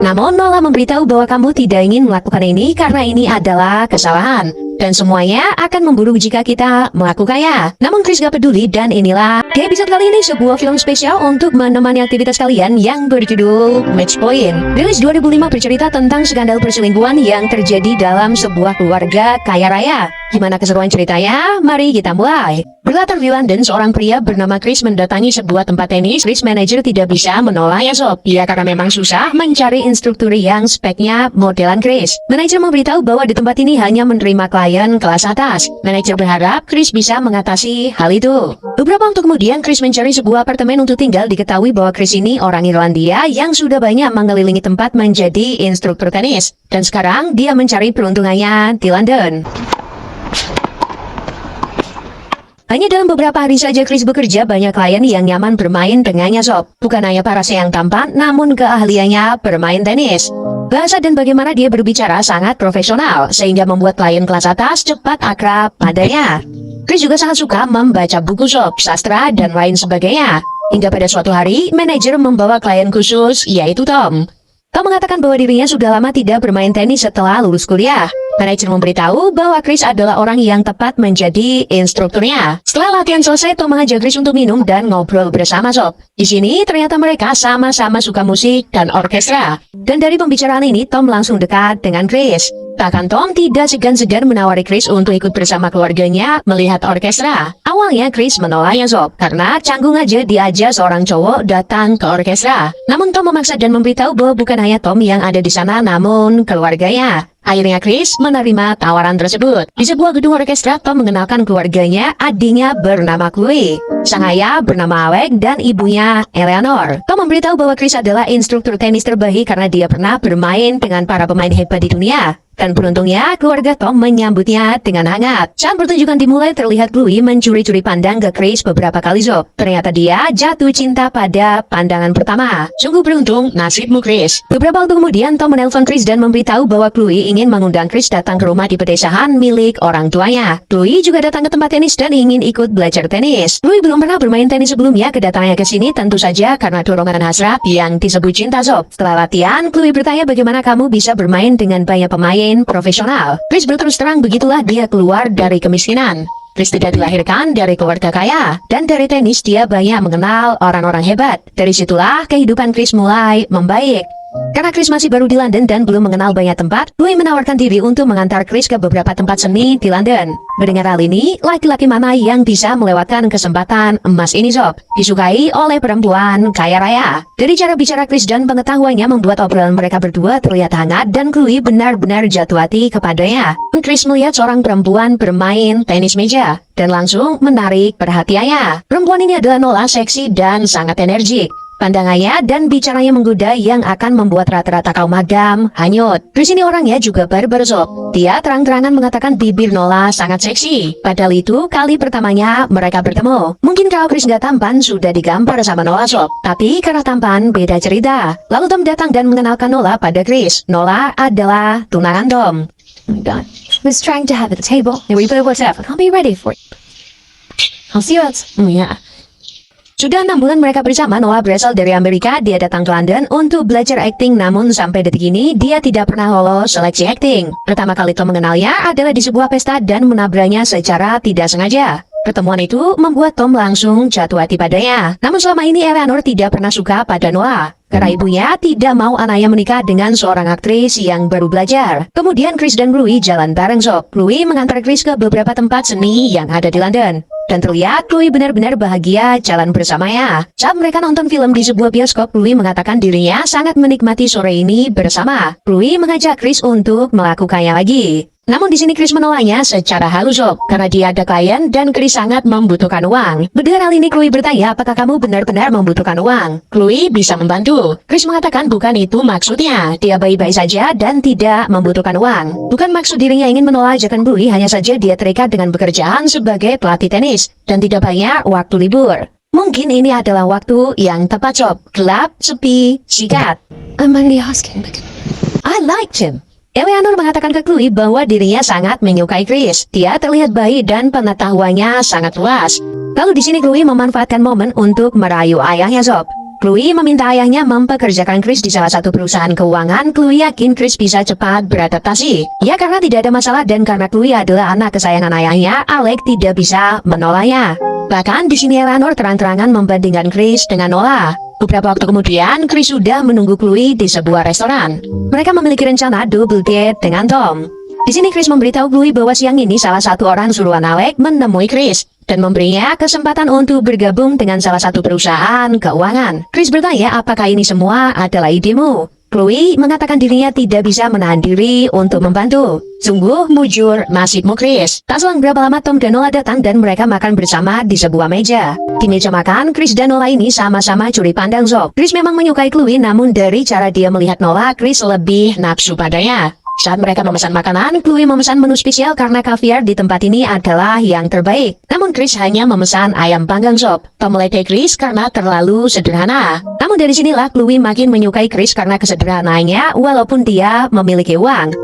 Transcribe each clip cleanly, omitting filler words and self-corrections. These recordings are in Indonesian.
Namun Nola memberitahu bahwa kamu tidak ingin melakukan ini karena ini adalah kesalahan. Dan semuanya akan memburuk jika kita melakukannya. Namun Chris gak peduli dan inilah episode kali ini sebuah film spesial untuk menemani aktivitas kalian yang berjudul Match Point. Rilis 2005 bercerita tentang skandal perselingkuhan yang terjadi dalam sebuah keluarga kaya raya. Gimana keseruan ceritanya? Mari kita mulai. Berlatar di London, seorang pria bernama Chris mendatangi sebuah tempat tenis. Chris manajer tidak bisa menolaknya sob. Ya karena memang susah mencari instruktur yang speknya modelan Chris. Manajer memberitahu bahwa di tempat ini hanya menerima klien kelas atas. Manajer berharap Chris bisa mengatasi hal itu. Beberapa waktu kemudian Chris mencari sebuah apartemen untuk tinggal. Diketahui bahwa Chris ini orang Irlandia yang sudah banyak mengelilingi tempat menjadi instruktur tenis. Dan sekarang dia mencari peruntungannya di London. Hanya dalam beberapa hari saja Chris bekerja, banyak klien yang nyaman bermain dengannya sob. Bukan hanya parasnya yang tampan, namun keahliannya bermain tenis. Bahasa dan bagaimana dia berbicara sangat profesional, sehingga membuat klien kelas atas cepat akrab padanya. Chris juga sangat suka membaca buku sob, sastra, dan lain sebagainya. Hingga pada suatu hari, manajer membawa klien khusus, yaitu Tom. Tom mengatakan bahwa dirinya sudah lama tidak bermain tenis setelah lulus kuliah. Manajer memberitahu bahwa Chris adalah orang yang tepat menjadi instrukturnya. Setelah latihan selesai, Tom mengajak Chris untuk minum dan ngobrol bersama sob. Di sini ternyata mereka sama-sama suka musik dan orkestra. Dan dari pembicaraan ini, Tom langsung dekat dengan Chris. Bahkan Tom tidak segan-segan menawari Chris untuk ikut bersama keluarganya melihat orkestra. Awalnya Chris menolaknya sob, karena canggung aja diajak seorang cowok datang ke orkestra. Namun Tom memaksa dan memberitahu bahwa bukan hanya Tom yang ada di sana, namun keluarganya. Akhirnya Chris menerima tawaran tersebut. Di sebuah gedung orkestra, Tom mengenalkan keluarganya, adiknya bernama Chloe, sang ayah bernama Alec, dan ibunya Eleanor. Tom memberitahu bahwa Chris adalah instruktur tenis terbaik karena dia pernah bermain dengan para pemain hebat di dunia. Dan beruntungnya, keluarga Tom menyambutnya dengan hangat. Saat pertunjukan dimulai, terlihat Chloe mencuri-curi pandang ke Chris beberapa kali sob. Ternyata dia jatuh cinta pada pandangan pertama. Sungguh beruntung nasibmu Chris. Beberapa waktu kemudian, Tom menelpon Chris dan memberitahu bahwa Chloe ingin mengundang Chris datang ke rumah di pedesaan milik orang tuanya. Chloe juga datang ke tempat tenis dan ingin ikut belajar tenis. Chloe belum pernah bermain tenis sebelumnya. Kedatangannya ke sini tentu saja karena dorongan hasrat yang disebut cinta sob. Setelah latihan, Chloe bertanya bagaimana kamu bisa bermain dengan banyak pemain profesional. Chris berterus terang begitulah dia keluar dari kemiskinan. Chris tidak dilahirkan dari keluarga kaya, dan dari tenis dia banyak mengenal orang-orang hebat. Dari situlah kehidupan Chris mulai membaik. Karena Chris masih baru di London dan belum mengenal banyak tempat, Chloe menawarkan diri untuk mengantar Chris ke beberapa tempat seni di London. Mendengar hal ini, laki-laki mana yang bisa melewatkan kesempatan emas ini sob? Disukai oleh perempuan kaya raya. Dari cara bicara Chris dan pengetahuannya membuat obrolan mereka berdua terlihat hangat dan Chloe benar-benar jatuh hati kepadanya. Chris melihat seorang perempuan bermain tenis meja dan langsung menarik perhatiannya. Perempuan ini adalah Nola, seksi dan sangat energik. Pandangannya dan bicaranya menggoda yang akan membuat rata-rata kaum madam hanyut. Chris ini orangnya juga barbar sob. Dia terang-terangan mengatakan bibir Nola sangat seksi. Padahal itu kali pertamanya mereka bertemu. Mungkin kalau Chris nggak tampan sudah digampar sama Nola sob. Tapi karena tampan beda cerita. Lalu Tom datang dan mengenalkan Nola pada Chris. Nola adalah tunangan Tom. Oh my god. I was trying to have at the table. And we play WhatsApp. I'll be ready for it. I'll see you out. Ya. Sudah 6 bulan mereka bersama. Noah berasal dari Amerika. Dia datang ke London untuk belajar akting. Namun sampai detik ini dia tidak pernah lolos seleksi akting. Pertama kali Tom mengenalnya adalah di sebuah pesta dan menabranya secara tidak sengaja. Pertemuan itu membuat Tom langsung jatuh hati padanya. Namun selama ini Eleanor tidak pernah suka pada Noah. Karena ibunya tidak mau anaknya menikah dengan seorang aktris yang baru belajar. Kemudian Chris dan Chloe jalan bareng sob. Chloe mengantar Chris ke beberapa tempat seni yang ada di London. Dan terlihat Chloe benar-benar bahagia jalan bersamanya. Saat mereka nonton film di sebuah bioskop, Chloe mengatakan dirinya sangat menikmati sore ini bersama. Chloe mengajak Chris untuk melakukannya lagi. Namun di sini Chris menolaknya secara halus sob, karena dia ada klien dan Chris sangat membutuhkan uang. Mendengar hal ini Chloe bertanya, apakah kamu benar-benar membutuhkan uang? Chloe bisa membantu. Chris mengatakan bukan itu maksudnya. Dia baik-baik saja dan tidak membutuhkan uang. Bukan maksud dirinya ingin menolak ajakan Chloe, hanya saja dia terikat dengan pekerjaan sebagai pelatih tenis dan tidak banyak waktu libur. Mungkin ini adalah waktu yang tepat sob. Gelap, sepi, sikat. I'm only asking because I liked him. Eleanor mengatakan ke Chloe bahwa dirinya sangat menyukai Chris. Dia terlihat baik dan pengetahuannya sangat luas. Lalu di sini Chloe memanfaatkan momen untuk merayu ayahnya sob. Chloe meminta ayahnya mempekerjakan Chris di salah satu perusahaan keuangan. Chloe yakin Chris bisa cepat beradaptasi. Ya karena tidak ada masalah dan karena Chloe adalah anak kesayangan ayahnya, Alex tidak bisa menolaknya. Bahkan di sini Eleanor terang-terangan membandingkan Chris dengan Nola. Beberapa waktu kemudian, Chris sudah menunggu Chloe di sebuah restoran. Mereka memiliki rencana double date dengan Tom. Di sini Chris memberitahu Chloe bahwa siang ini salah satu orang suruhan Alex menemui Chris dan memberinya kesempatan untuk bergabung dengan salah satu perusahaan keuangan. Chris bertanya apakah ini semua adalah idemu. Chloe mengatakan dirinya tidak bisa menahan diri untuk membantu. Sungguh mujur nasibmu Chris. Tak selang berapa lama Tom dan Nola datang dan mereka makan bersama di sebuah meja. Di meja makan, Chris dan Nola ini sama-sama curi pandang Zob. Chris memang menyukai Chloe, namun dari cara dia melihat Nola, Chris lebih nafsu padanya. Saat mereka memesan makanan, Chloe memesan menu spesial karena kaviar di tempat ini adalah yang terbaik. Namun Chris hanya memesan ayam panggang Zob. Tom meledek Chris karena terlalu sederhana. Namun dari sinilah Chloe makin menyukai Chris karena kesederhanaannya walaupun dia memiliki uang.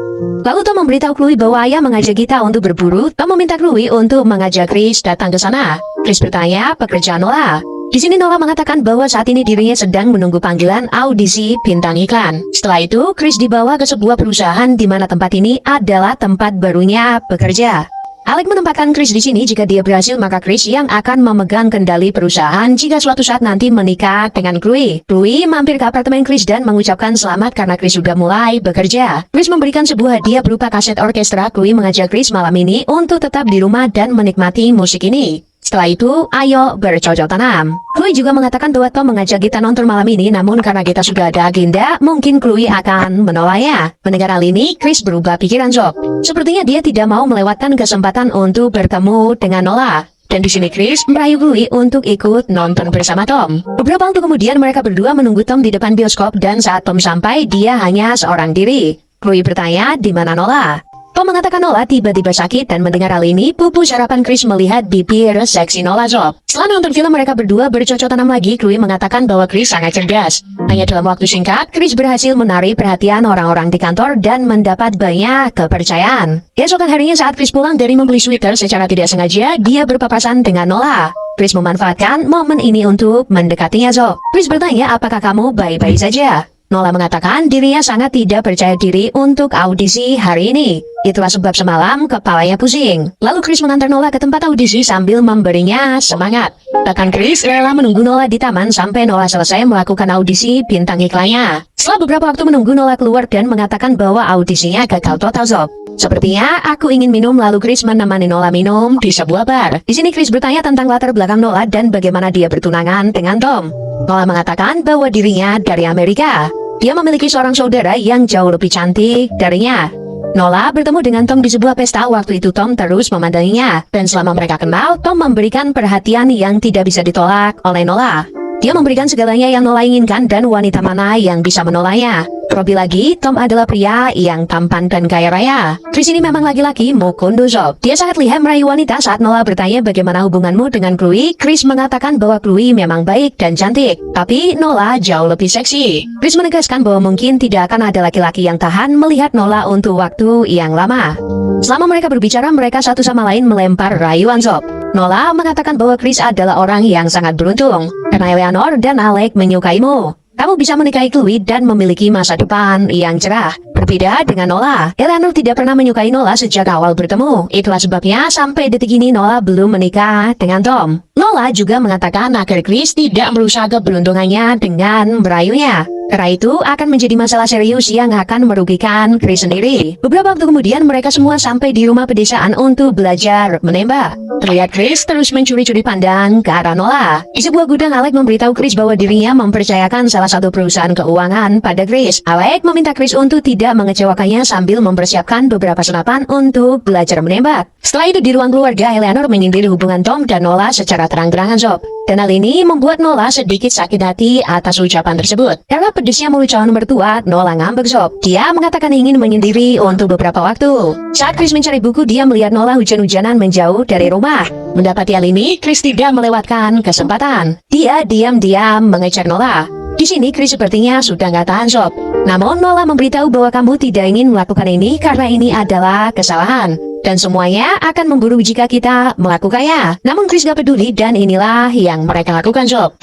Lalu Tom memberitahu Chloe bahwa ayah mengajak kita untuk berburu. Tom meminta Chloe untuk mengajak Chris datang ke sana. Chris bertanya pekerjaan Nola. Di sini Nola mengatakan bahwa saat ini dirinya sedang menunggu panggilan audisi bintang iklan. Setelah itu, Chris dibawa ke sebuah perusahaan di mana tempat ini adalah tempat barunya bekerja. Alex menempatkan Chris di sini. Jika dia berhasil, maka Chris yang akan memegang kendali perusahaan jika suatu saat nanti menikah dengan Chloe. Chloe mampir ke apartemen Chris dan mengucapkan selamat karena Chris sudah mulai bekerja. Chris memberikan sebuah hadiah berupa kaset orkestra. Chloe mengajak Chris malam ini untuk tetap di rumah dan menikmati musik ini. Setelah itu, ayo bercocok tanam. Chloe juga mengatakan bahwa Tom mengajak kita nonton malam ini, namun karena kita sudah ada agenda, mungkin Chloe akan menolaknya. Mendengar hal ini, Chris berubah pikiran Zob. Sepertinya dia tidak mau melewatkan kesempatan untuk bertemu dengan Nola. Dan di sini Chris merayu Chloe untuk ikut nonton bersama Tom. Beberapa waktu kemudian mereka berdua menunggu Tom di depan bioskop dan saat Tom sampai, dia hanya seorang diri. Chloe bertanya, di mana Nola? Tom mengatakan Nola tiba-tiba sakit dan mendengar hal ini, pupus harapan Chris melihat bibir seksi Nola Zob. Setelah nonton film mereka berdua bercocok tanam lagi, Chloe mengatakan bahwa Chris sangat cerdas. Hanya dalam waktu singkat, Chris berhasil menarik perhatian orang-orang di kantor dan mendapat banyak kepercayaan. Keesokan harinya saat Chris pulang dari membeli sweater secara tidak sengaja, dia berpapasan dengan Nola. Chris memanfaatkan momen ini untuk mendekatinya Zob. Chris bertanya apakah kamu baik-baik saja? Nola mengatakan dirinya sangat tidak percaya diri untuk audisi hari ini. Itulah sebab semalam kepalanya pusing. Lalu Chris mengantar Nola ke tempat audisi sambil memberinya semangat. Bahkan Chris rela menunggu Nola di taman sampai Nola selesai melakukan audisi bintang iklannya. Setelah beberapa waktu menunggu, Nola keluar dan mengatakan bahwa audisinya gagal total Zob. Sepertinya aku ingin minum, lalu Chris menemani Nola minum di sebuah bar. Di sini Chris bertanya tentang latar belakang Nola dan bagaimana dia bertunangan dengan Tom. Nola mengatakan bahwa dirinya dari Amerika. Dia memiliki seorang saudara yang jauh lebih cantik darinya. Nola bertemu dengan Tom di sebuah pesta. Waktu itu Tom terus memandanginya. Dan selama mereka kenal, Tom memberikan perhatian yang tidak bisa ditolak oleh Nola. Dia memberikan segalanya yang Nola inginkan dan wanita mana yang bisa menolaknya. Terlebih lagi, Tom adalah pria yang tampan dan kaya raya. Chris ini memang laki-laki Mukundu Zob. Dia sangat lihai merayu wanita. Saat Nola bertanya bagaimana hubunganmu dengan Chloe, Chris mengatakan bahwa Chloe memang baik dan cantik. Tapi Nola jauh lebih seksi. Chris menegaskan bahwa mungkin tidak akan ada laki-laki yang tahan melihat Nola untuk waktu yang lama. Selama mereka berbicara, mereka satu sama lain melempar rayuan Zob. Nola mengatakan bahwa Chris adalah orang yang sangat beruntung karena Eleanor dan Alex menyukaimu. Kamu bisa menikahi Chloe dan memiliki masa depan yang cerah. Berbeda dengan Nola, Eleanor tidak pernah menyukai Nola sejak awal bertemu. Itulah sebabnya sampai detik ini Nola belum menikah dengan Tom. Nola juga mengatakan agar Chris tidak merusak keberuntungannya dengan merayunya. Karena itu akan menjadi masalah serius yang akan merugikan Chris sendiri. Beberapa waktu kemudian mereka semua sampai di rumah pedesaan untuk belajar menembak. Terlihat Chris terus mencuri-curi pandang ke arah Nola. Di sebuah gudang, Alex memberitahu Chris bahwa dirinya mempercayakan salah satu perusahaan keuangan pada Chris. Alex meminta Chris untuk tidak mengecewakannya sambil mempersiapkan beberapa senapan untuk belajar menembak. Setelah itu di ruang keluarga, Eleanor menyindir hubungan Tom dan Nola secara terang-terangan Zob. Dan hal ini membuat Nola sedikit sakit hati atas ucapan tersebut. Karena pedesnya mulut calon mertua, Nola ngambek Zob. Dia mengatakan ingin menyendiri untuk beberapa waktu. Saat Chris mencari buku, dia melihat Nola hujan-hujanan menjauh dari rumah. Mendapati hal ini, Chris tidak melewatkan kesempatan. Dia diam-diam mengejar Nola. Di sini Chris sepertinya sudah nggak tahan Zob. Namun Nola memberitahu bahwa kamu tidak ingin melakukan ini karena ini adalah kesalahan. Dan semuanya akan memburuk jika kita melakukannya. Namun Chris gak peduli dan inilah yang mereka lakukan Zob.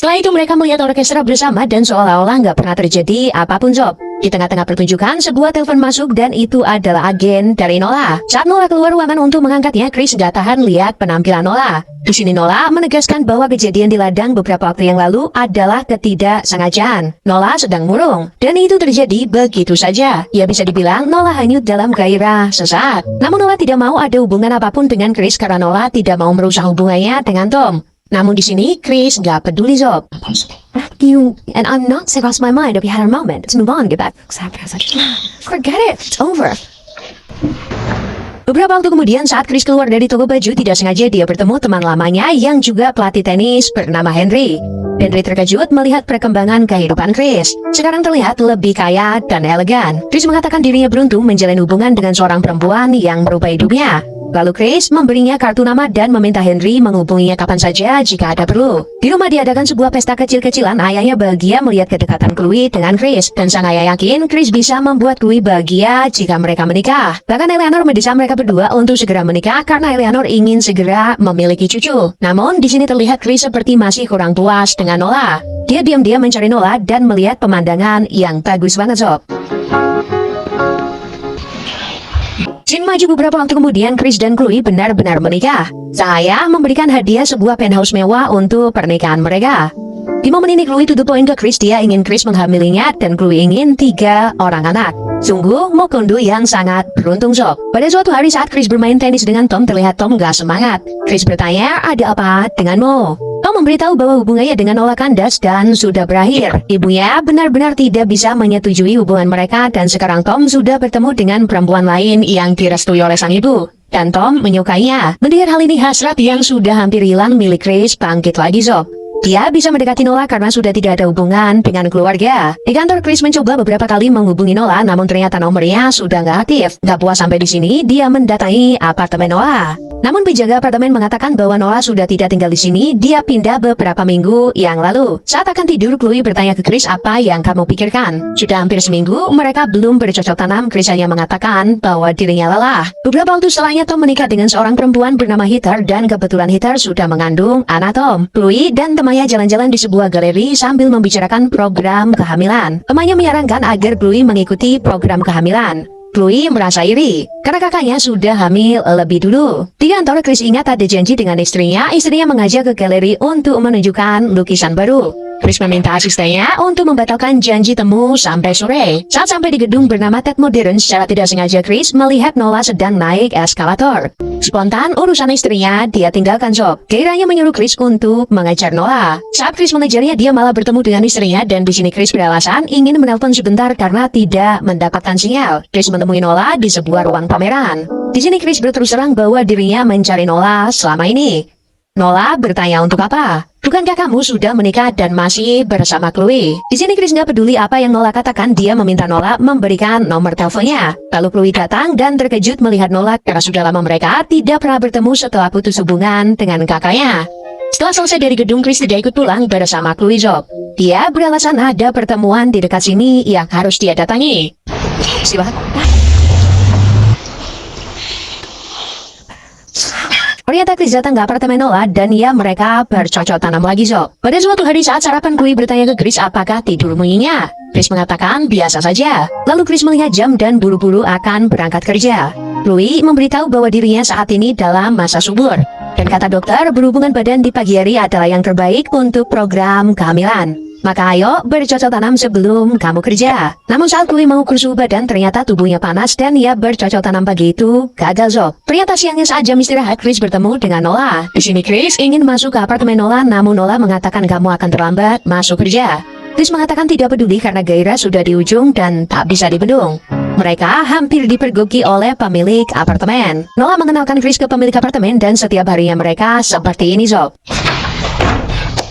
Setelah itu mereka melihat orkestra bersama dan seolah-olah nggak pernah terjadi apapun, Sob. Di tengah-tengah pertunjukan, sebuah telepon masuk dan itu adalah agen dari Nola. Saat Nola keluar ruangan untuk mengangkatnya, Chris gak tahan lihat penampilan Nola. Di sini Nola menegaskan bahwa kejadian di ladang beberapa waktu yang lalu adalah ketidaksengajaan. Nola sedang murung, dan itu terjadi begitu saja. Ya bisa dibilang Nola hanyut dalam gairah sesaat. Namun Nola tidak mau ada hubungan apapun dengan Chris karena Nola tidak mau merusak hubungannya dengan Tom. Namun di sini Chris gak peduli, Sob. You and I'm not to cross my mind if you had a moment. Let's move on, get back. Forget it. It's over. Beberapa waktu kemudian saat Chris keluar dari toko baju, tidak sengaja dia bertemu teman lamanya yang juga pelatih tenis bernama Henry. Henry terkejut melihat perkembangan kehidupan Chris. Sekarang terlihat lebih kaya dan elegan. Chris mengatakan dirinya beruntung menjalin hubungan dengan seorang perempuan yang merubah hidupnya. Lalu Chris memberinya kartu nama dan meminta Henry menghubunginya kapan saja jika ada perlu. Di rumah diadakan sebuah pesta kecil-kecilan. Ayahnya bahagia melihat kedekatan Chloe dengan Chris. Dan sang ayah yakin Chris bisa membuat Chloe bahagia jika mereka menikah. Bahkan Eleanor mendesak mereka berdua untuk segera menikah karena Eleanor ingin segera memiliki cucu. Namun di sini terlihat Chris seperti masih kurang puas dengan Nola. Dia diam-diam mencari Nola dan melihat pemandangan yang bagus banget, Sob. Scene maju beberapa waktu kemudian, Chris dan Chloe benar-benar menikah. Sang ayah memberikan hadiah sebuah penthouse mewah untuk pernikahan mereka. Di momen ini Chloe to the point ke Chris, dia ingin Chris menghamilinya dan Chloe ingin 3 orang anak. Sungguh mokondo yang sangat beruntung, Sob. Pada suatu hari saat Chris bermain tenis dengan Tom, terlihat Tom gak semangat. Chris bertanya, ada apa denganmu? Tom memberitahu bahwa hubungannya dengan Nola kandas dan sudah berakhir. Ibunya benar-benar tidak bisa menyetujui hubungan mereka dan sekarang Tom sudah bertemu dengan perempuan lain yang direstui oleh sang ibu. Dan Tom menyukainya. Mendengar hal ini, hasrat yang sudah hampir hilang milik Chris bangkit lagi, Sob. Dia bisa mendekati Nola karena sudah tidak ada hubungan dengan keluarga. Di kantor, Chris mencoba beberapa kali menghubungi Nola, namun ternyata nomornya sudah nggak aktif. Nggak puas sampai di sini, dia mendatangi apartemen Nola. Namun penjaga apartemen mengatakan bahwa Nola sudah tidak tinggal di sini. Dia pindah beberapa minggu yang lalu. Saat akan tidur, Chloe bertanya ke Chris, apa yang kamu pikirkan? Sudah hampir seminggu, mereka belum bercocok tanam. Chris hanya mengatakan bahwa dirinya lelah. Beberapa waktu setelahnya, Tom menikah dengan seorang perempuan bernama Heather dan kebetulan Heather sudah mengandung anak Tom. Chloe dan temannya jalan-jalan di sebuah galeri sambil membicarakan program kehamilan. Temannya menyarankan agar Chloe mengikuti program kehamilan. Chloe merasa iri karena kakaknya sudah hamil lebih dulu. Di kantor, Chris ingat ada janji dengan istrinya. Istrinya mengajak ke galeri untuk menunjukkan lukisan baru. Chris meminta asistennya untuk membatalkan janji temu sampai sore. Saat sampai di gedung bernama Ted Modern, secara tidak sengaja Chris melihat Nola sedang naik eskalator. Spontan urusan istrinya dia tinggalkan, Sob. Gairahnya menyuruh Chris untuk mengejar Nola. Saat Chris mengejarnya, dia malah bertemu dengan istrinya dan di sini Chris beralasan ingin menelpon sebentar karena tidak mendapatkan sinyal. Chris menemui Nola di sebuah ruang pameran. Di sini Chris berterus terang bahwa dirinya mencari Nola selama ini. Nola bertanya untuk apa? Bukankah kamu sudah menikah dan masih bersama Chloe? Di sini Chris nggak peduli apa yang Nola katakan. Dia meminta Nola memberikan nomor teleponnya. Lalu Chloe datang dan terkejut melihat Nola karena sudah lama mereka tidak pernah bertemu setelah putus hubungan dengan kakaknya. Setelah selesai dari gedung, Chris tidak ikut pulang bersama Chloe, Sob. Dia beralasan ada pertemuan di dekat sini yang harus dia datangi. Silakan. Ternyata Chris datang ke apartemen Nola dan mereka bercocok tanam lagi, Sob. Pada suatu hari saat sarapan, Chloe bertanya ke Chris apakah tidur nyenyak. Chris mengatakan biasa saja. Lalu Chris melihat jam dan buru-buru akan berangkat kerja. Chloe memberitahu bahwa dirinya saat ini dalam masa subur. Dan kata dokter, berhubungan badan di pagi hari adalah yang terbaik untuk program kehamilan. Maka ayo bercocok tanam sebelum kamu kerja. Namun saat Chloe mengukur suhu badan, ternyata tubuhnya panas dan ia bercocok tanam pagi itu gagal, Sob. Ternyata siangnya saat jam istirahat, Chris bertemu dengan Nola. Di sini Chris ingin masuk ke apartemen Nola, namun Nola mengatakan kamu akan terlambat masuk kerja. Chris mengatakan tidak peduli karena gairah sudah di ujung dan tak bisa dibendung. Mereka hampir dipergoki oleh pemilik apartemen. Nola mengenalkan Chris ke pemilik apartemen dan setiap harinya mereka seperti ini, Sob.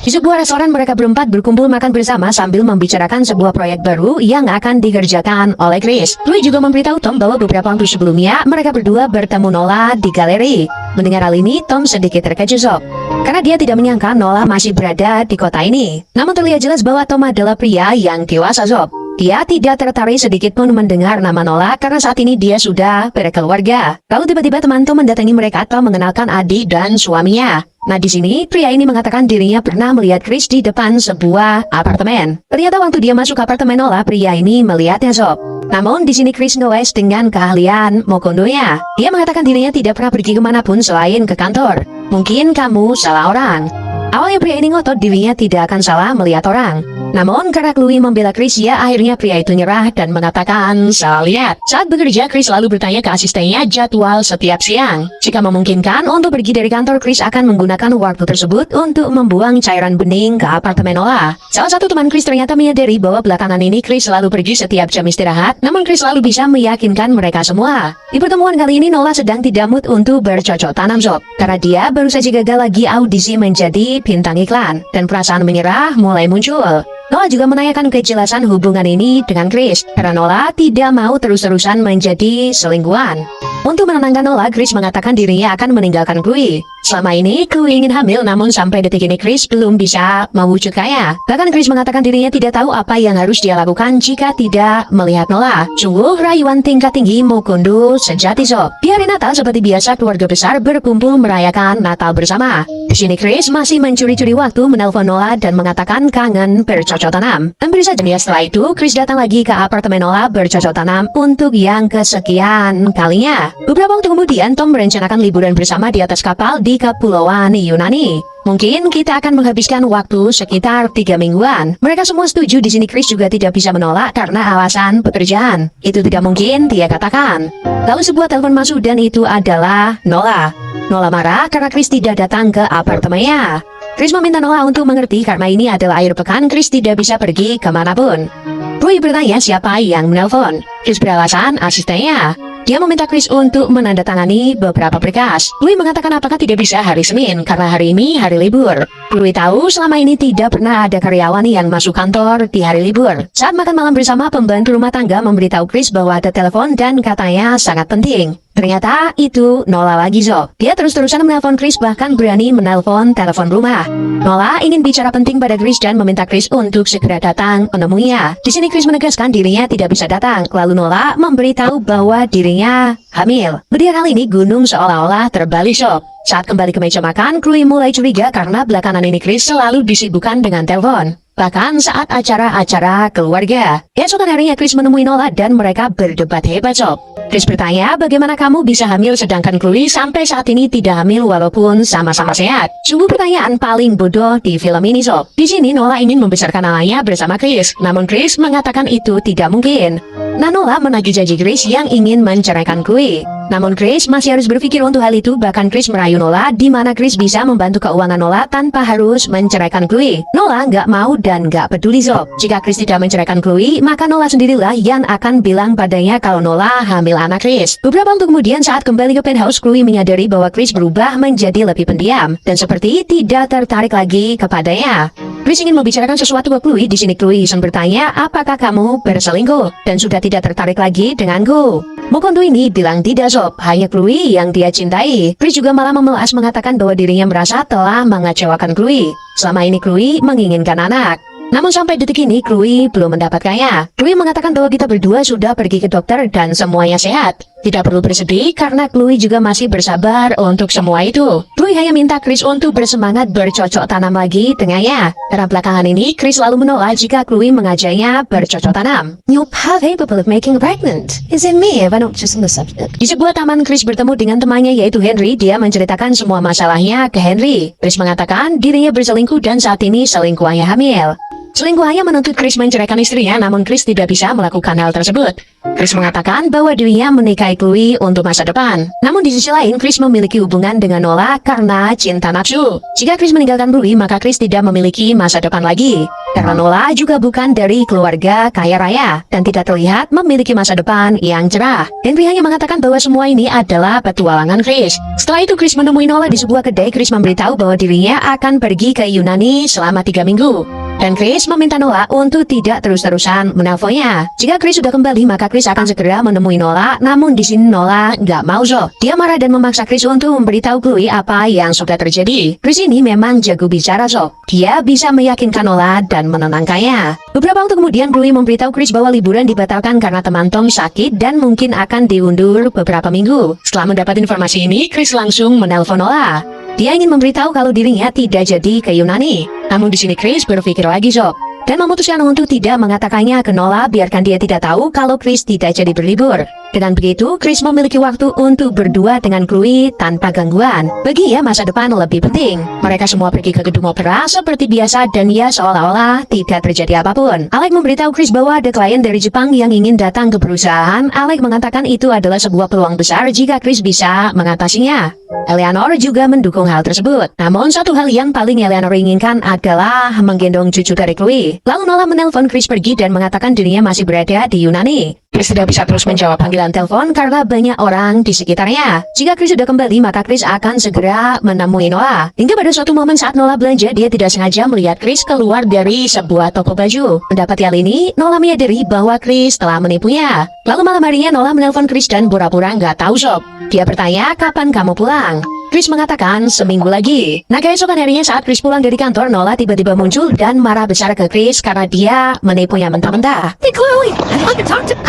Di sebuah restoran, mereka berempat berkumpul makan bersama sambil membicarakan sebuah proyek baru yang akan dikerjakan oleh Chris. Chloe juga memberitahu Tom bahwa beberapa waktu sebelumnya mereka berdua bertemu Nola di galeri. Mendengar hal ini, Tom sedikit terkejut, Sob, karena dia tidak menyangka Nola masih berada di kota ini. Namun terlihat jelas bahwa Tom adalah pria yang dewasa, Sob. Dia tidak tertarik sedikit pun mendengar nama Nola karena saat ini dia sudah berkeluarga. Lalu tiba-tiba teman-teman mendatangi mereka atau mengenalkan adik dan suaminya. Nah di sini pria ini mengatakan dirinya pernah melihat Chris di depan sebuah apartemen. Ternyata waktu dia masuk apartemen Nola, pria ini melihatnya sob. Namun di sini Chris ngeles dengan keahlian Mokondonya. Dia mengatakan dirinya tidak pernah pergi kemanapun selain ke kantor. Mungkin kamu salah orang. Awalnya pria ini ngotot dirinya tidak akan salah melihat orang. Namun karena Chloe membela Chris, ya akhirnya pria itu nyerah dan mengatakan salah lihat. Saat bekerja, Chris selalu bertanya ke asistennya jadwal setiap siang. Jika memungkinkan untuk pergi dari kantor, Chris akan menggunakan waktu tersebut untuk membuang cairan bening ke apartemen Nola. Salah satu teman Chris ternyata menyadari bahwa belakangan ini Chris selalu pergi setiap jam istirahat, namun Chris selalu bisa meyakinkan mereka semua. Di pertemuan kali ini Nola sedang tidak mood untuk bercocok tanam sob, karena dia baru saja gagal lagi audisi menjadi bintang iklan, dan perasaan menyerah mulai muncul. Nola juga menanyakan kejelasan hubungan ini dengan Chris, karena Nola tidak mau terus-terusan menjadi selingkuhan. Untuk menenangkan Nola, Chris mengatakan dirinya akan meninggalkan Chloe. Selama ini Chloe ingin hamil, namun sampai detik ini Chris belum bisa mewujudkannya. Bahkan Chris mengatakan dirinya tidak tahu apa yang harus dia lakukan jika tidak melihat Nola. Sungguh rayuan tingkat tinggi Mokondo sejati sob. Di hari Natal seperti biasa keluarga besar berkumpul merayakan Natal bersama. Di sini Chris masih mencuri-curi waktu menelpon Nola dan mengatakan kangen bercocok tanam. Hampir saja setelah itu Chris datang lagi ke apartemen Nola bercocok tanam untuk yang kesekian kalinya. Beberapa waktu kemudian Tom merencanakan liburan bersama di atas kapal di Kepulauan Yunani. Mungkin kita akan menghabiskan waktu sekitar 3 mingguan. Mereka semua setuju. Di sini Chris juga tidak bisa menolak karena alasan pekerjaan. Itu tidak mungkin, dia katakan. Lalu sebuah telepon masuk dan itu adalah Nola. Nola marah karena Chris tidak datang ke apartemennya. Chris meminta Nola untuk mengerti karena ini adalah akhir pekan, Chris tidak bisa pergi kemanapun. Chloe bertanya siapa yang menelpon. Chris beralasan asistennya. Dia meminta Chris untuk menandatangani beberapa berkas. Chloe mengatakan apakah tidak bisa hari Senin karena hari ini hari libur. Chloe tahu selama ini tidak pernah ada karyawan yang masuk kantor di hari libur. Saat makan malam bersama, pembantu rumah tangga memberitahu Chris bahwa ada telepon dan katanya sangat penting. Ternyata itu Nola lagi sob. Dia terus-terusan menelpon Chris, bahkan berani menelpon telepon rumah. Nola ingin bicara penting pada Chris dan meminta Chris untuk segera datang menemuinya. Di sini Chris menegaskan dirinya tidak bisa datang. Lalu Nola memberitahu bahwa dirinya hamil. Kemudian hal ini gunung seolah-olah terbalik sob. Saat kembali ke meja makan, Chloe mulai curiga karena belakangan ini Chris selalu disibukkan dengan telepon. Bahkan saat acara-acara keluarga. Esokan harinya Chris menemui Nola dan mereka berdebat hebat sob. Chris bertanya bagaimana kamu bisa hamil sedangkan Chloe sampai saat ini tidak hamil walaupun sama-sama sehat. Sungguh pertanyaan paling bodoh di film ini sob. Di sini Nola ingin membesarkan anaknya bersama Chris, namun Chris mengatakan itu tidak mungkin. Nah Nola menagih janji Chris yang ingin menceraikan Chloe. Namun Chris masih harus berpikir untuk hal itu, bahkan Chris merayu Nola di mana Chris bisa membantu keuangan Nola tanpa harus menceraikan Chloe. Nola nggak mau dan nggak peduli sob. Jika Chris tidak menceraikan Chloe, maka Nola sendirilah yang akan bilang padanya kalau Nola hamil anak Chris. Beberapa waktu kemudian saat kembali ke penthouse, Chloe menyadari bahwa Chris berubah menjadi lebih pendiam dan seperti tidak tertarik lagi kepadanya. Chris ingin membicarakan sesuatu ke Chloe. Di sini Chloe iseng bertanya, apakah kamu berselingkuh dan sudah tidak tertarik lagi denganku? Mokondo ini bilang tidak sob, hanya Chloe yang dia cintai. Chris juga malah memelas mengatakan bahwa dirinya merasa telah mengecewakan Chloe. Selama ini Chloe menginginkan anak. Namun sampai detik ini Chloe belum mendapatkannya. Chloe mengatakan bahwa kita berdua sudah pergi ke dokter dan semuanya sehat. Tidak perlu bersedih karena Chloe juga masih bersabar untuk semua itu. Chloe hanya minta Chris untuk bersemangat bercocok tanam lagi dengannya. Karena belakangan ini Chris selalu menolak jika Chloe mengajaknya bercocok tanam. You're capable of making pregnant. Is it me if I don't just on the subject? Di sebuah taman Chris bertemu dengan temannya yaitu Henry. Dia menceritakan semua masalahnya ke Henry. Chris mengatakan dirinya berselingkuh dan saat ini selingkuhannya hamil. Selingkuhannya menuntut Chris menceraikan istrinya, namun Chris tidak bisa melakukan hal tersebut. Chris mengatakan bahwa dirinya menikahi Chloe untuk masa depan. Namun di sisi lain, Chris memiliki hubungan dengan Nola karena cinta nafsu. Jika Chris meninggalkan Chloe, maka Chris tidak memiliki masa depan lagi. Karena Nola juga bukan dari keluarga kaya raya dan tidak terlihat memiliki masa depan yang cerah. Henry hanya mengatakan bahwa semua ini adalah petualangan Chris. Setelah itu Chris menemui Nola di sebuah kedai. Chris memberitahu bahwa dirinya akan pergi ke Yunani selama 3 minggu. Dan Chris meminta Nola untuk tidak terus-terusan menelponnya. Jika Chris sudah kembali, maka Chris akan segera menemui Nola. Namun di sini Nola nggak mau Sob. Dia marah dan memaksa Chris untuk memberitahu Chloe apa yang sudah terjadi. Chris ini memang jago bicara Sob. Dia bisa meyakinkan Nola dan menenangkannya. Beberapa waktu kemudian Chloe memberitahu Chris bahwa liburan dibatalkan karena teman Tom sakit dan mungkin akan diundur beberapa minggu. Setelah mendapat informasi ini, Chris langsung menelpon Nola. Dia ingin memberitahu kalau dirinya tidak jadi ke Yunani. Namun di sini Chris berpikir lagi Sob, dan memutuskan untuk tidak mengatakannya ke Nola, biarkan dia tidak tahu kalau Chris tidak jadi berlibur. Dengan begitu, Chris memiliki waktu untuk berdua dengan Chloe tanpa gangguan. Bagi ia, masa depan lebih penting. Mereka semua pergi ke gedung opera seperti biasa dan ia seolah-olah tidak terjadi apapun. Alec memberitahu Chris bahwa ada klien dari Jepang yang ingin datang ke perusahaan. Alec mengatakan itu adalah sebuah peluang besar jika Chris bisa mengatasinya. Eleanor juga mendukung hal tersebut. Namun satu hal yang paling Eleanor inginkan adalah menggendong cucu dari Chloe. Lalu Nola menelpon Chris pergi dan mengatakan dirinya masih berada di Yunani. Chris tidak bisa terus menjawab panggilan telepon karena banyak orang di sekitarnya. Jika Chris sudah kembali, maka Chris akan segera menemui Nola. Hingga pada suatu momen saat Nola belanja, dia tidak sengaja melihat Chris keluar dari sebuah toko baju. Mendapati hal ini, Nola menyadari bahwa Chris telah menipunya. Lalu malam harinya Nola menelpon Chris dan pura-pura nggak tahu Sob. Dia bertanya, kapan kamu pulang? Chris mengatakan seminggu lagi. Nah keesokan harinya saat Chris pulang dari kantor, Nola tiba-tiba muncul dan marah besar ke Chris karena dia menipunya mentah-mentah. Hey, Chloe, I want to talk to you.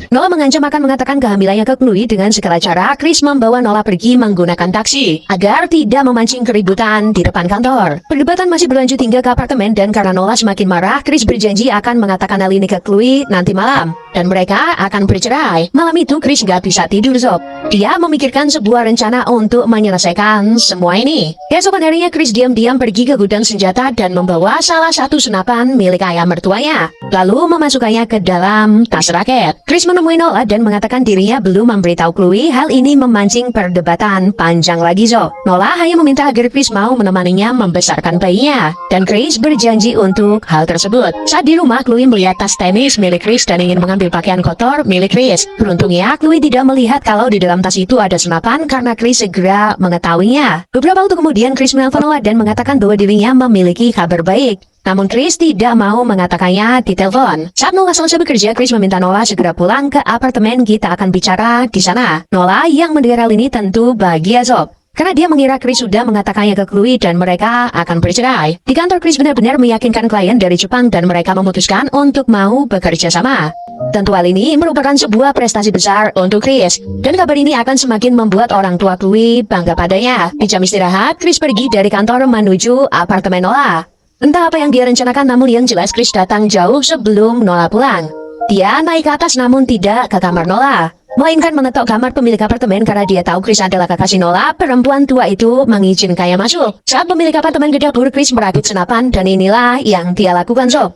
Nola mengancam akan mengatakan kehamilannya ke Chloe dengan segala cara. Chris membawa Nola pergi menggunakan taksi agar tidak memancing keributan di depan kantor. Perdebatan masih berlanjut hingga ke apartemen dan karena Nola semakin marah, Chris berjanji akan mengatakan hal ini ke Chloe nanti malam dan mereka akan bercerai. Malam itu Chris gak bisa tidur Sob. Dia memikirkan sebuah rencana untuk menyelesaikan semua ini. Keesokan harinya Chris diam-diam pergi ke gudang senjata dan membawa salah satu senapan milik ayah mertuanya. Lalu memasukkannya ke dalam tas raket. Chris menemui Nola dan mengatakan dirinya belum memberitahu Chloe. Hal ini memancing perdebatan panjang lagi Zo. Nola hanya meminta agar Chris mau menemaninya membesarkan bayinya. Dan Chris berjanji untuk hal tersebut. Saat di rumah, Chloe melihat tas tenis milik Chris dan ingin mengambil pakaian kotor milik Chris. Beruntungnya, Chloe tidak melihat kalau di dalam tas itu ada senapan karena Chris segera mengetahuinya. Beberapa waktu kemudian Chris menelpon Nola dan mengatakan bahwa dirinya memiliki kabar baik. Namun Chris tidak mau mengatakannya di telepon. Saat Nola selesai bekerja, Chris meminta Nola segera pulang ke apartemen. Kita akan bicara di sana. Nola yang mendengar hal ini tentu bahagia Sob, karena dia mengira Chris sudah mengatakannya ke Chloe dan mereka akan bercerai. Di kantor Chris benar-benar meyakinkan klien dari Jepang dan mereka memutuskan untuk mau bekerja sama. Tentu hal ini merupakan sebuah prestasi besar untuk Chris. Dan kabar ini akan semakin membuat orang tua Chloe bangga padanya. Di jam istirahat, Chris pergi dari kantor menuju apartemen Nola. Entah apa yang dia rencanakan, namun yang jelas Chris datang jauh sebelum Nola pulang. Dia naik ke atas namun tidak ke kamar Nola, melainkan mengetok kamar pemilik apartemen karena dia tahu Chris adalah kekasih Nola. Perempuan tua itu mengizinkannya masuk. Saat pemilik apartemen ke dapur, Chris merakit senapan dan inilah yang dia lakukan Sob.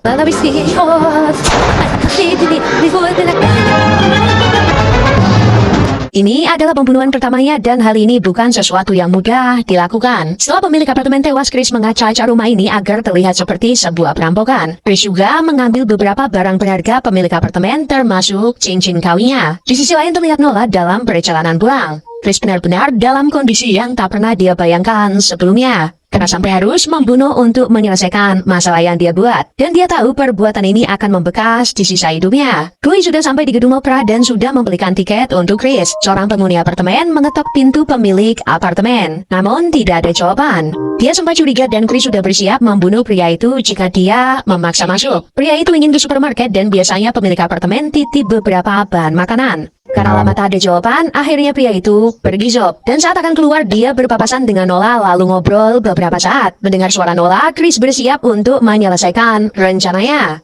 Ini adalah pembunuhan pertamanya dan hal ini bukan sesuatu yang mudah dilakukan. Setelah pemilik apartemen tewas, Chris mengacak-acak rumah ini agar terlihat seperti sebuah perampokan. Chris juga mengambil beberapa barang berharga pemilik apartemen termasuk cincin kawinnya. Di sisi lain terlihat Nola dalam perjalanan pulang. Chris benar-benar dalam kondisi yang tak pernah dia bayangkan sebelumnya. Karena sampai harus membunuh untuk menyelesaikan masalah yang dia buat. Dan dia tahu perbuatan ini akan membekas di sisa hidupnya. Chloe sudah sampai di gedung opera dan sudah membelikan tiket untuk Chris. Seorang penghuni apartemen mengetok pintu pemilik apartemen. Namun tidak ada jawaban. Dia sempat curiga dan Chris sudah bersiap membunuh pria itu jika dia memaksa masuk. Pria itu ingin ke supermarket dan biasanya pemilik apartemen titip beberapa bahan makanan. Karena lama tak ada jawaban, akhirnya pria itu pergi Sob. Dan saat akan keluar, dia berpapasan dengan Nola lalu ngobrol beberapa saat. Mendengar suara Nola, Chris bersiap untuk menyelesaikan rencananya.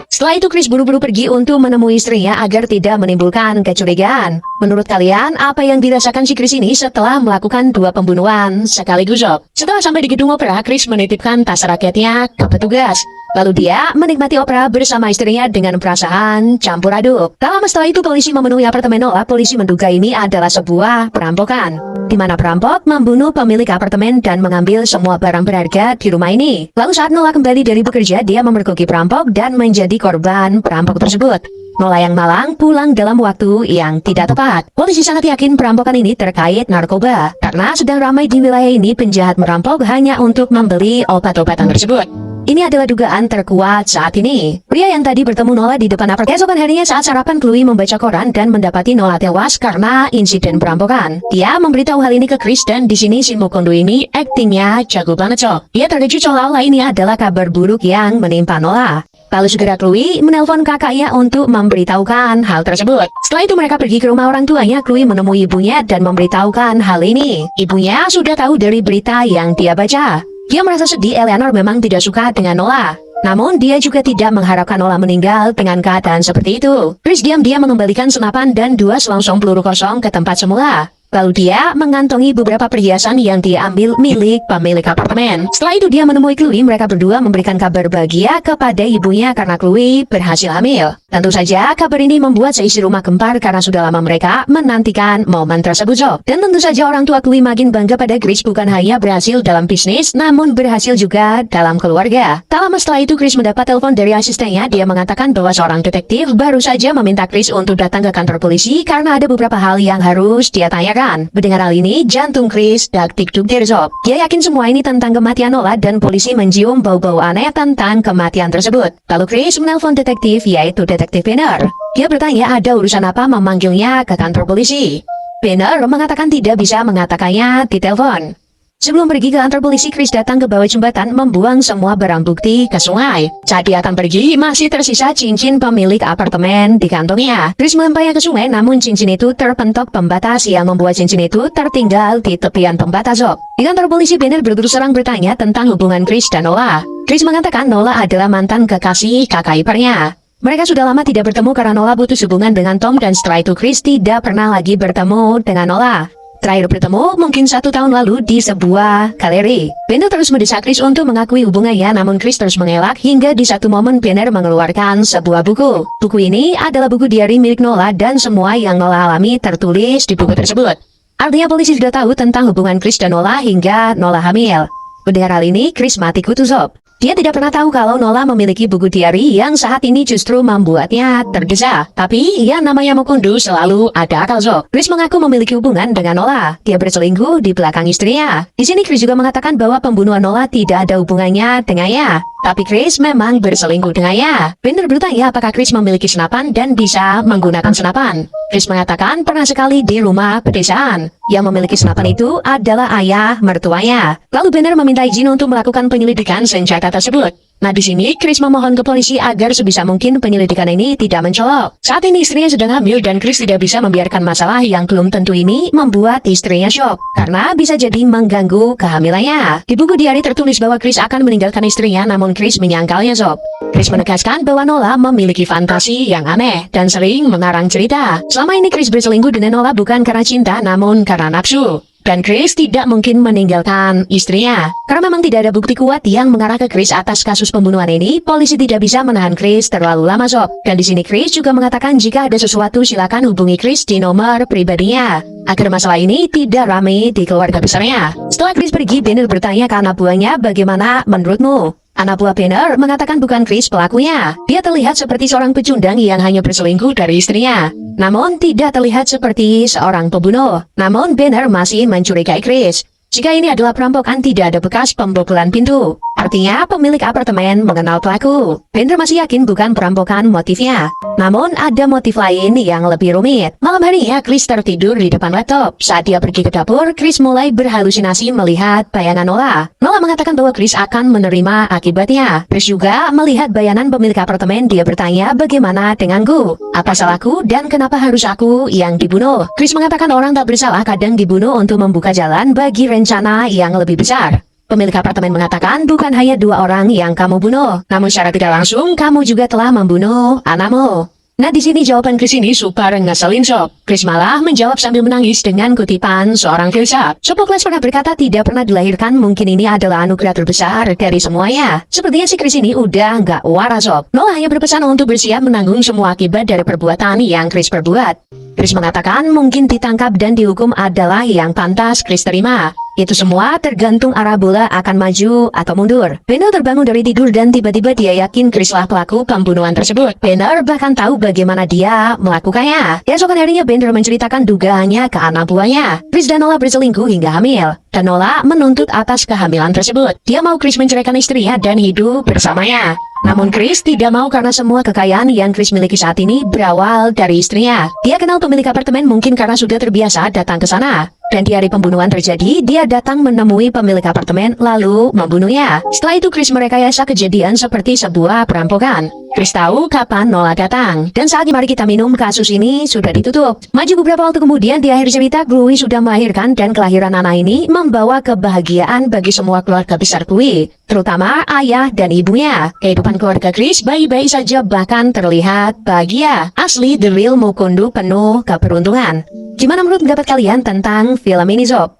Setelah itu Chris buru-buru pergi untuk menemui istrinya agar tidak menimbulkan kecurigaan. Menurut kalian, apa yang dirasakan si Chris ini setelah melakukan dua pembunuhan sekaligus Sob? Setelah sampai di gedung opera, Chris menitipkan tas raketnya ke petugas. Lalu dia menikmati opera bersama istrinya dengan perasaan campur aduk. Tak lama setelah itu polisi memenuhi apartemen Nola. Polisi menduga ini adalah sebuah perampokan, di mana perampok membunuh pemilik apartemen dan mengambil semua barang berharga di rumah ini. Lalu saat Nola kembali dari bekerja, dia memergoki perampok dan menjadi korban perampok tersebut. Nola yang malang pulang dalam waktu yang tidak tepat. Polisi sangat yakin perampokan ini terkait narkoba, karena sedang ramai di wilayah ini penjahat merampok hanya untuk membeli obat-obatan tersebut. Ini adalah dugaan terkuat saat ini. Pria yang tadi bertemu Nola di depan apartemen keesokan harinya saat sarapan Chloe membaca koran dan mendapati Nola tewas karena insiden perampokan. Dia memberitahu hal ini ke Chris dan di sini si Mukondo ini aktingnya jago banget cok. Dia terkejut seolah-olah ini adalah kabar buruk yang menimpa Nola. Lalu segera Chloe menelpon kakaknya untuk memberitahukan hal tersebut. Setelah itu mereka pergi ke rumah orang tuanya. Chloe menemui ibunya dan memberitahukan hal ini. Ibunya sudah tahu dari berita yang dia baca. Dia merasa sedih Eleanor memang tidak suka dengan Nola. Namun dia juga tidak mengharapkan Nola meninggal dengan keadaan seperti itu. Chris diam-diam mengembalikan senapan dan 2 selongsong peluru kosong ke tempat semula. Lalu dia mengantongi beberapa perhiasan yang dia ambil milik pemilik apartemen. Setelah itu dia menemui Chloe. Mereka berdua memberikan kabar bahagia kepada ibunya karena Chloe berhasil hamil. Tentu saja kabar ini membuat seisi rumah gempar karena sudah lama mereka menantikan momen tersebut Job. Dan tentu saja orang tua Chloe makin bangga pada Chris bukan hanya berhasil dalam bisnis namun berhasil juga dalam keluarga. Tak lama setelah itu Chris mendapat telepon dari asistennya. Dia mengatakan bahwa seorang detektif baru saja meminta Chris untuk datang ke kantor polisi karena ada beberapa hal yang harus dia tanyakan. Mendengar hal ini, jantung Chris dak-dik-duk tersob. Dia yakin semua ini tentang kematian Nola dan polisi mencium bau-bau aneh tentang kematian tersebut. Lalu Chris menelpon detektif yaitu detektif Banner. Dia bertanya ada urusan apa memanggilnya ke kantor polisi. Banner mengatakan tidak bisa mengatakannya di telepon. Sebelum pergi ke kantor polisi, Chris datang ke bawah jembatan membuang semua barang bukti ke sungai. Saat dia akan pergi, masih tersisa cincin pemilik apartemen di kantongnya. Chris melemparnya ke sungai, namun cincin itu terpentok pembatas yang membuat cincin itu tertinggal di tepian pembatas Job. Di kantor polisi, Banner berterus terang bertanya tentang hubungan Chris dan Nola. Chris mengatakan Nola adalah mantan kekasih kakak iparnya. Mereka sudah lama tidak bertemu karena Nola putus hubungan dengan Tom dan setelah itu Chris tidak pernah lagi bertemu dengan Nola. Terakhir bertemu mungkin 1 tahun lalu di sebuah galeri. Banner terus mendesak Chris untuk mengakui hubungannya namun Chris terus mengelak hingga di satu momen Banner mengeluarkan sebuah buku. Buku ini adalah buku diari milik Nola dan semua yang Nola alami tertulis di buku tersebut. Artinya polisi sudah tahu tentang hubungan Chris dan Nola hingga Nola hamil. Mendengar hal ini Chris mati kutu Sob. Dia tidak pernah tahu kalau Nola memiliki buku diari yang saat ini justru membuatnya tergesa. Tapi yang namanya Mukundu selalu ada akal Sob. Chris mengaku memiliki hubungan dengan Nola. Dia berselingkuh di belakang istrinya. Di sini Chris juga mengatakan bahwa pembunuhan Nola tidak ada hubungannya dengannya. Tapi Chris memang berselingkuh dengannya. Banner bertanya apakah Chris memiliki senapan dan bisa menggunakan senapan. Chris mengatakan pernah sekali di rumah pedesaan. Yang memiliki senapan itu adalah ayah mertuanya. Lalu Banner meminta izin untuk melakukan penyelidikan senjata tersebut. Nah di sini Chris memohon ke polisi agar sebisa mungkin penyelidikan ini tidak mencolok. Saat ini istrinya sedang hamil dan Chris tidak bisa membiarkan masalah yang belum tentu ini membuat istrinya shock karena bisa jadi mengganggu kehamilannya. Di buku diari tertulis bahwa Chris akan meninggalkan istrinya namun Chris menyangkalnya Sob. Chris menegaskan bahwa Nola memiliki fantasi yang aneh dan sering mengarang cerita. Selama ini Chris berselingkuh dengan Nola bukan karena cinta namun karena nafsu. Dan Chris tidak mungkin meninggalkan istrinya. Karena memang tidak ada bukti kuat yang mengarah ke Chris atas kasus pembunuhan ini, polisi tidak bisa menahan Chris terlalu lama Sob. Dan di sini Chris juga mengatakan jika ada sesuatu silakan hubungi Chris di nomor pribadinya. Agar masalah ini tidak ramai di keluarga besarnya. Setelah Chris pergi, Banner bertanya ke anak buahnya bagaimana menurutmu? Anak buah Banner mengatakan bukan Chris pelakunya. Dia terlihat seperti seorang pecundang yang hanya berselingkuh dari istrinya. Namun tidak terlihat seperti seorang pembunuh. Namun Banner masih mencurigai Chris. Jika ini adalah perampokan tidak ada bekas pembobolan pintu. Artinya pemilik apartemen mengenal pelaku. Banner masih yakin bukan perampokan motifnya. Namun ada motif lain yang lebih rumit. Malam harinya Chris tertidur di depan laptop. Saat dia pergi ke dapur, Chris mulai berhalusinasi melihat bayangan Nola. Nola mengatakan bahwa Chris akan menerima akibatnya. Chris juga melihat bayangan pemilik apartemen. Dia bertanya bagaimana denganku? Apa salahku dan kenapa harus aku yang dibunuh? Chris mengatakan orang tak bersalah kadang dibunuh untuk membuka jalan bagi rencana yang lebih besar. Pemilik apartemen mengatakan bukan hanya 2 orang yang kamu bunuh, namun secara tidak langsung kamu juga telah membunuh anakmu. Nah di sini jawaban Chris ini super ngeselin Sob. Chris malah menjawab sambil menangis dengan kutipan seorang filsuf. Sophocles pernah berkata tidak pernah dilahirkan, mungkin ini adalah anugerah terbesar dari semuanya. Sepertinya si Chris ini udah nggak waras Sob. Nola hanya berpesan untuk bersiap menanggung semua akibat dari perbuatan yang Chris perbuat. Chris mengatakan mungkin ditangkap dan dihukum adalah yang pantas Chris terima. Itu semua tergantung arah bola akan maju atau mundur. Banner terbangun dari tidur dan tiba-tiba dia yakin Chrislah pelaku pembunuhan tersebut. Banner bahkan tahu bagaimana dia melakukannya. Esokan harinya Banner menceritakan dugaannya ke anak buahnya. Chris dan Nola berselingkuh hingga hamil. Dan Nola menuntut atas kehamilan tersebut. Dia mau Chris menceraikan istrinya dan hidup bersamanya. Namun Chris tidak mau karena semua kekayaan yang Chris miliki saat ini berawal dari istrinya. Dia kenal pemilik apartemen mungkin karena sudah terbiasa datang ke sana. Dan di hari pembunuhan terjadi, dia datang menemui pemilik apartemen lalu membunuhnya. Setelah itu Chris merekayasa kejadian seperti sebuah perampokan. Chris tahu kapan Nola datang. Dan saatnya mari kita minum, kasus ini sudah ditutup. Maju beberapa waktu kemudian di akhir cerita Chloe sudah melahirkan dan kelahiran anak ini membawa kebahagiaan bagi semua keluarga besar Chloe. Terutama ayah dan ibunya. Kehidupan keluarga Chris baik-baik saja bahkan terlihat bahagia. Asli The Real Mukundu penuh keberuntungan. Gimana menurut pendapat kalian tentang film ini, Sob?